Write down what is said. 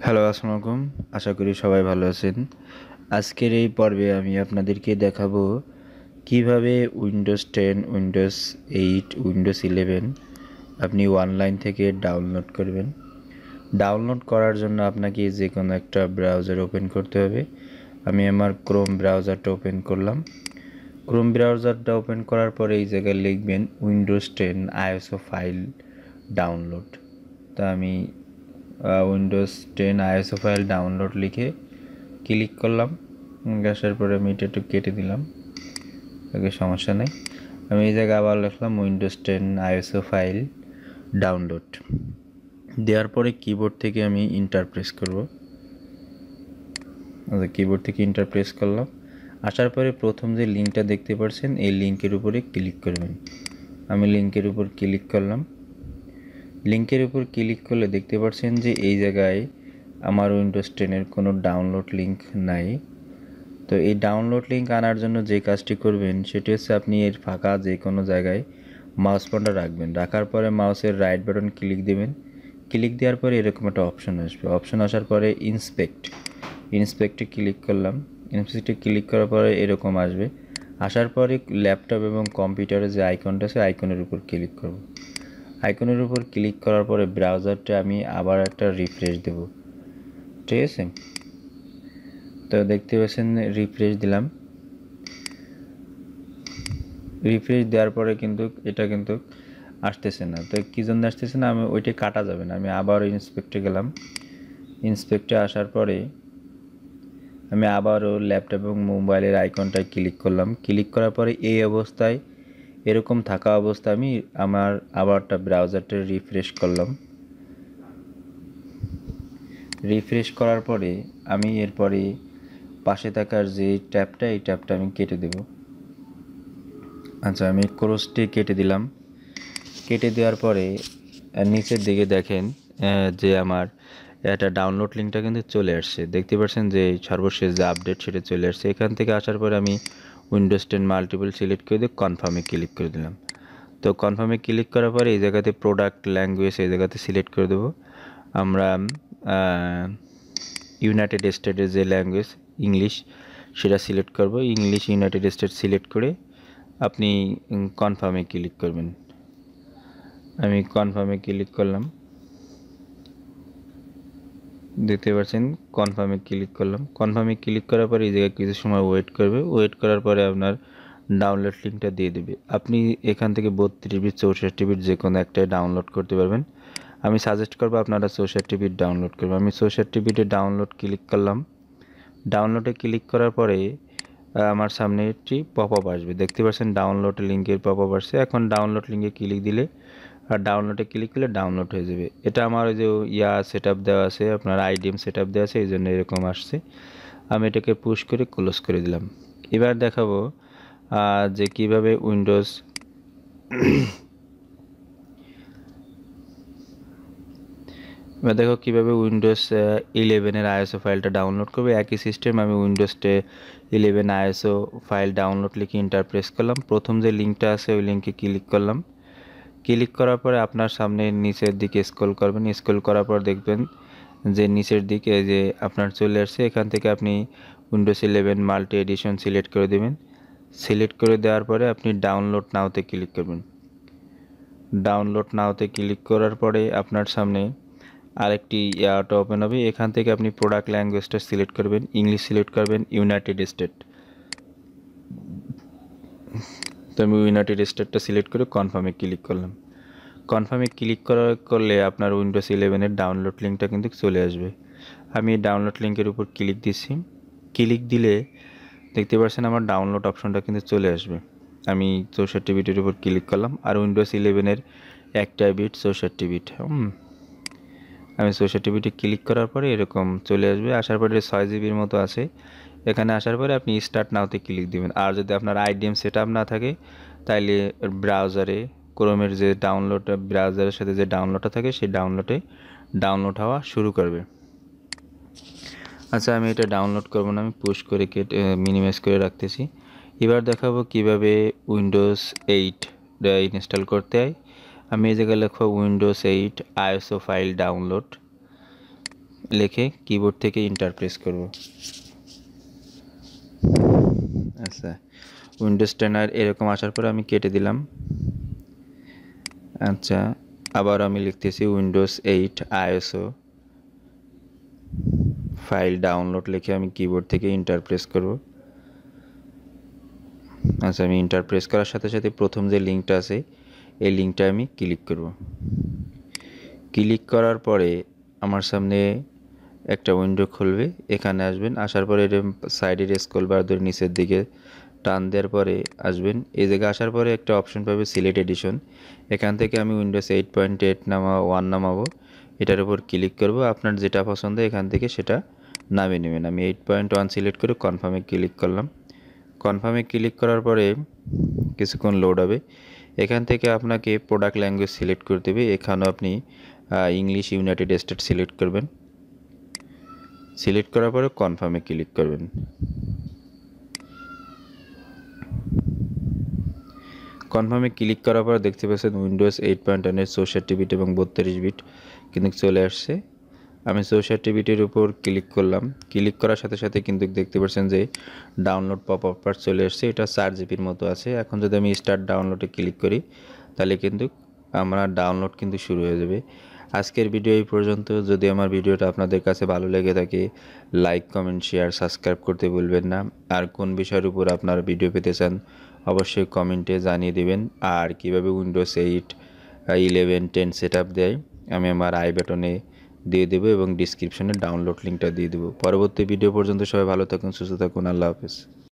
Hello, আসসালামু আলাইকুম। আশা করি সবাই ভালো আছেন। আজকের এই পর্বে আমি আপনাদেরকে দেখাবো কিভাবে উইন্ডোজ 10, উইন্ডোজ 8, উইন্ডোজ 11 আপনি অনলাইন থেকে ডাউনলোড করবেন। ডাউনলোড করার জন্য আপনাকে যে কোনো একটা ব্রাউজার ওপেন করতে হবে। আমি আমার ক্রোম ব্রাউজারটা ওপেন করলাম। ক্রোম ব্রাউজারটা ওপেন করার পরে এই জায়গায় লিখবেন উইন্ডোজ 10 আইএসও ফাইল ডাউনলোড। তা আমি উইন্ডোজ 10 আইএসও ফাইল ডাউনলোড লিখে ক্লিক করলাম। আসার পরে আমি এটা একটু কেটে দিলাম, ওকে, সমস্যা নেই। আমি এই জায়গায় আবার লিখলাম উইন্ডোজ 10 আইএসও ফাইল ডাউনলোড। দেওয়ার পরে কিবোর্ড থেকে আমি ইন্টার প্রেস করব। কিবোর্ড থেকে ইন্টার প্রেস করলাম। আসার পরে প্রথম যে লিঙ্কটা দেখতে পাচ্ছেন এই লিঙ্কের উপরে ক্লিক করবেন। আমি লিঙ্কের উপর ক্লিক করলাম। লিঙ্কের উপর ক্লিক করলে দেখতে পাচ্ছেন যে এই জায়গায় আমার উইন্ডোজ 10-এর কোনো ডাউনলোড লিঙ্ক নাই। তো এই ডাউনলোড লিঙ্ক আনার জন্য যে কাজটি করবেন সেটি হচ্ছে আপনি এর ফাঁকা যে কোনো জায়গায় মাউস পয়েন্টার রাখবেন। রাখার পরে মাউসের রাইট বাটন ক্লিক দেবেন। ক্লিক দেওয়ার পরে এরকম একটা অপশন আসবে। অপশন আসার পরে ইন্সপেক্টে ক্লিক করলাম। ইন্সপেক্টে ক্লিক করার পরে এরকম আসবে। আসার পরে ল্যাপটপ এবং কম্পিউটারে যে আইকনটা আছে আইকনের উপর ক্লিক করব। আইকনের উপর ক্লিক করার পরে ব্রাউজারটা আমি আবার একটা রিফ্রেশ দেব, ঠিক আছে? তো দেখতে পাচ্ছেন রিফ্রেশ দিলাম। রিফ্রেশ দেওয়ার পরে কিন্তু এটা কিন্তু আসতেছে না। তো কী জন্য আসতেছে না, আমি ওইটা কাটা যাবে না। আমি আবার ইন্সপেক্টে গেলাম। ইন্সপেক্টে আসার পরে আমি আবারও ল্যাপটপ এবং মোবাইলের আইকনটায় ক্লিক করলাম। ক্লিক করার পরে এই অবস্থায় এরকম থাকা অবস্থায় আমি আমার আবারটা ব্রাউজারটা রিফ্রেশ করলাম। রিফ্রেশ করার পরে আমি এরপরে পাশে থাকার যে ট্যাবটা এই ট্যাবটা আমি কেটে দেব। আচ্ছা, আমি ক্রসটি কেটে দিলাম। কেটে দেওয়ার পরে নিচের দিকে দেখেন যে আমার একটা ডাউনলোড লিঙ্কটা কিন্তু চলে আসছে। দেখতে পাচ্ছেন যে সর্বশেষ যে আপডেট সেটা চলে আসছে। এখান থেকে আসার পরে আমি উইন্ডোজ 10 মাল্টিপল সিলেক্ট করে দিয়ে কনফার্মে ক্লিক করে দিলাম। তো কনফার্মে ক্লিক করার পরে এই জায়গাতে প্রোডাক্ট ল্যাঙ্গুয়েজ এই জায়গাতে সিলেক্ট করে দেবো। আমরা ইউনাইটেড স্টেটের যে ল্যাঙ্গুয়েজ ইংলিশ সেটা সিলেক্ট করব। ইংলিশ ইউনাইটেড স্টেট সিলেক্ট করে আপনি কনফার্মে ক্লিক করবেন। আমি কনফার্মে ক্লিক করলাম। দেখতে পাচ্ছেন কনফার্মে ক্লিক করলাম। কনফার্মে ক্লিক করার পরে এই জায়গায় কিছু সময় ওয়েট করবে। ওয়েট করার পরে আপনার ডাউনলোড লিঙ্কটা দিয়ে দেবে। আপনি এখান থেকে 32 বিট 64 বিট যে কোনো একটাই ডাউনলোড করতে পারবেন। আমি সাজেস্ট করবো আপনারা 64 বিট ডাউনলোড করবেন। আমি 64 বিটে ডাউনলোড ক্লিক করলাম। ডাউনলোডে ক্লিক করার পরে আমার সামনে একটি পপ আপ আসবে। দেখতে পাচ্ছেন ডাউনলোড লিঙ্কের পপ আপ আসছে। এখন ডাউনলোড লিঙ্কে ক্লিক দিলে আর ডাউনলোডে ক্লিক করলে ডাউনলোড হয়ে যাবে। এটা আমার ওই যে সেট আপ দেওয়া আছে, আপনার আইডিএম সেট আপ দেওয়া আছে, এই জন্য এরকম আসছে। আমি এটাকে পুশ করে ক্লোজ করে দিলাম। এবার দেখাবো যে কিভাবে উইন্ডোজ এবার দেখো কীভাবে উইন্ডোজ 11-এর আইএসও ফাইলটা ডাউনলোড করবে। একই সিস্টেম আমি উইন্ডোজ 11 আইএসও ফাইল ডাউনলোড লিখে ইন্টার প্রেস করলাম। প্রথম যে লিঙ্কটা আছে ওই লিঙ্কে ক্লিক করলাম। ক্লিক করার পরে আপনার সামনে নিচের দিকে স্ক্রল করবেন। স্ক্রল করার পর দেখবেন যে নিচের দিকে যে আপনার চলে আসছে। এখান থেকে আপনি উইন্ডোজ 11 মাল্টি এডিশন সিলেক্ট করে দেবেন। সিলেক্ট করে দেওয়ার পরে আপনি ডাউনলোড নাওতে ক্লিক করবেন। ডাউনলোড নাওতে ক্লিক করার পরে আপনার সামনে আরেকটি ইয়াটা ওপেন হবে। এখান থেকে আপনি প্রোডাক্ট ল্যাঙ্গুয়েজটা সিলেক্ট করবেন। ইংলিশ সিলেক্ট করবেন, ইউনাইটেড স্টেট। তো আমি ইউনাইটেড স্টেটটা সিলেক্ট করে কনফার্মে ক্লিক করলাম। কনফার্মে ক্লিক করলে আপনার উইন্ডোজ 11-এর ডাউনলোড লিঙ্কটা কিন্তু চলে আসবে। আমি ডাউনলোড লিঙ্কের উপর ক্লিক দিচ্ছি। ক্লিক দিলে দেখতে পাচ্ছেন আমার ডাউনলোড অপশনটা কিন্তু চলে আসবে। আমি 64 বিটের উপর ক্লিক করলাম। আর উইন্ডোজ 11-এর একটা বিট 64 বিট। আমি 64 বিটে ক্লিক করার পরে এরকম চলে আসবে। আসার পরে 6 জিবির মতো আছে। এখানে আসার পরে আপনি স্টার্ট নাওতে ক্লিক দিবেন। আর যদি আপনার আইডিএম সেট আপ না থাকে তাইলে ব্রাউজারে ক্রোমের যে ডাউনলোড ব্রাউজারের সাথে যে ডাউনলোডটা থাকে সেই ডাউনলোড হওয়া শুরু করবে। আচ্ছা, আমি এটা ডাউনলোড করব না, আমি পুশ করে কেটে মিনিমাইজ করে রাখতেছি। এবার দেখাবো কিভাবে উইন্ডোজ 8 ইনস্টল করতে হয়। আমি এই জায়গায় লিখব উইন্ডোজ 8 আইএসও ফাইল ডাউনলোড। লিখে কিবোর্ড থেকে এন্টার প্রেস করব। আচ্ছা, উইন্ডোজ 10 এরকম আসার পরে আমি কেটে দিলাম। আচ্ছা, আবার আমি লিখতেছি উইন্ডোজ 8 আইএসও ফাইল ডাউনলোড লিখে আমি কিবোর্ড থেকে এন্টার প্রেস করব। আচ্ছা, আমি এন্টার প্রেস করার সাথে সাথে প্রথম যে লিঙ্কটা আছে এই লিঙ্কটা আমি ক্লিক করব। ক্লিক করার পরে আমার সামনে একটা উইন্ডো খুলবে। এখানে আসবেন, আসার পরে সাইডের স্ক্রল বার ধরে নিচের দিকে টান দেওয়ার পরে আসবেন। এই জায়গায় আসার পরে একটা অপশন পাবে সিলেক্ট এডিশন। এখান থেকে আমি উইন্ডোজ 8.8 নামাবো। এটার উপর ক্লিক করব। আপনার যেটা পছন্দ এখান থেকে সেটা নামিয়ে নেবেন। আমি 8.1 সিলেক্ট করে কনফার্মে ক্লিক করলাম। কনফার্মে ক্লিক করার পরে কিছুক্ষণ লোড হবে। এখান থেকে আপনাকে প্রোডাক্ট ল্যাঙ্গুয়েজ সিলেক্ট করতে হবে। এখানেও আপনি ইংলিশ ইউনাইটেড স্টেট সিলেক্ট করবেন। সিলেক্ট করার পরে কনফার্মে ক্লিক করবেন। কনফার্মে ক্লিক করার পর দেখতে পাচ্ছেন উইন্ডোজ 8.1 64 বিট এবং 32 বিট কিন্তু চলে আসছে। আমি 64 বিটের উপর ক্লিক করলাম। ক্লিক করার সাথে সাথে কিন্তু দেখতে পাচ্ছেন যে ডাউনলোড পপ আপ চলে আসছে। এটা 4 জিবির মতো আছে। এখন যদি আমি স্টার্ট ডাউনলোডে ক্লিক করি তাহলে কিন্তু আমার ডাউনলোড কিন্তু শুরু হয়ে যাবে। আজকের ভিডিও এই পর্যন্ত। যদি আমার ভিডিওটা আপনাদের কাছে ভালো লেগে থাকে লাইক কমেন্ট শেয়ার সাবস্ক্রাইব করতে ভুলবেন না। আর কোন বিষয়ের উপর আপনারা ভিডিও পেতে চান অবশ্যই কমেন্টে জানিয়ে দেবেন। আর কিভাবে উইন্ডোজ 8 11 10 সেট আপ দেয় আমি আমার আই বাটনে দিয়ে দেবো এবং ডিসক্রিপশনে ডাউনলোড লিঙ্কটা দিয়ে দেবো। পরবর্তী ভিডিও পর্যন্ত সবাই ভালো থাকুন, সুস্থ থাকুন। আল্লাহ হাফেজ।